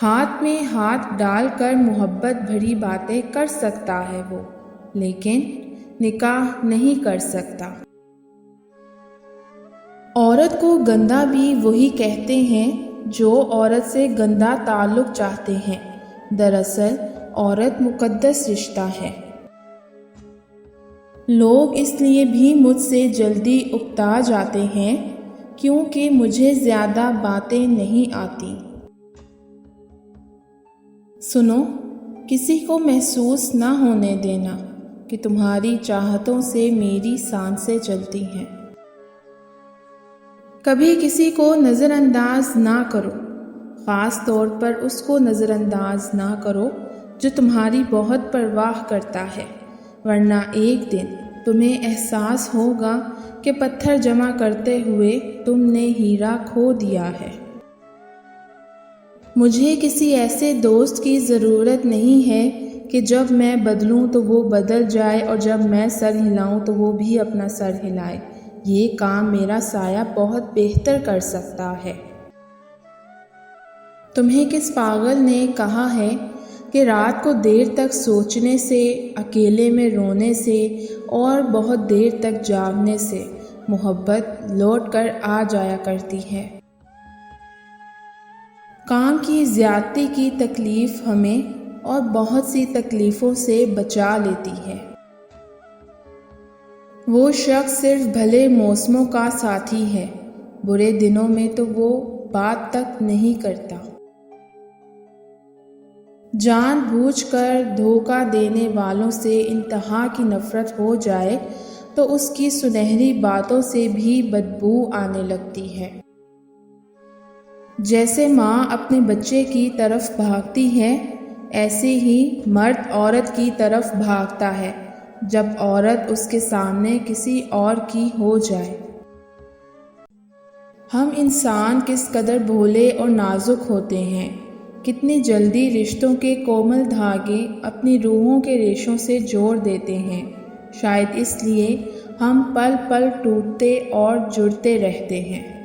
ہاتھ میں ہاتھ ڈال کر محبت بھری باتیں کر سکتا ہے وہ، لیکن نکاح نہیں کر سکتا۔ عورت کو گندا بھی وہی کہتے ہیں جو عورت سے گندا تعلق چاہتے ہیں۔ دراصل عورت مقدس رشتہ ہے۔ لوگ اس لیے بھی مجھ سے جلدی اکتا جاتے ہیں کیونکہ مجھے زیادہ باتیں نہیں آتی۔ سنو، کسی کو محسوس نہ ہونے دینا کہ تمہاری چاہتوں سے میری سانسیں چلتی ہیں۔ کبھی کسی کو نظر انداز نہ کرو، خاص طور پر اس کو نظر انداز نہ کرو جو تمہاری بہت پرواہ کرتا ہے، ورنہ ایک دن تمہیں احساس ہوگا کہ پتھر جمع کرتے ہوئے تم نے ہیرا کھو دیا ہے۔ مجھے کسی ایسے دوست کی ضرورت نہیں ہے کہ جب میں بدلوں تو وہ بدل جائے اور جب میں سر ہلاؤں تو وہ بھی اپنا سر ہلائے۔ یہ کام میرا سایہ بہت بہتر کر سکتا ہے۔ تمہیں کس پاگل نے کہا ہے کہ رات کو دیر تک سوچنے سے، اکیلے میں رونے سے اور بہت دیر تک جاگنے سے محبت لوٹ کر آ جایا کرتی ہے؟ کام کی زیادتی کی تکلیف ہمیں اور بہت سی تکلیفوں سے بچا لیتی ہے۔ وہ شخص صرف بھلے موسموں کا ساتھی ہے، برے دنوں میں تو وہ بات تک نہیں کرتا۔ جان بوجھ کر دھوکہ دینے والوں سے انتہا کی نفرت ہو جائے تو اس کی سنہری باتوں سے بھی بدبو آنے لگتی ہے۔ جیسے ماں اپنے بچے کی طرف بھاگتی ہے، ایسے ہی مرد عورت کی طرف بھاگتا ہے جب عورت اس کے سامنے کسی اور کی ہو جائے۔ ہم انسان کس قدر بھولے اور نازک ہوتے ہیں، کتنی جلدی رشتوں کے کومل دھاگے اپنی روحوں کے ریشوں سے جوڑ دیتے ہیں۔ شاید اس لیے ہم پل پل ٹوٹتے اور جڑتے رہتے ہیں۔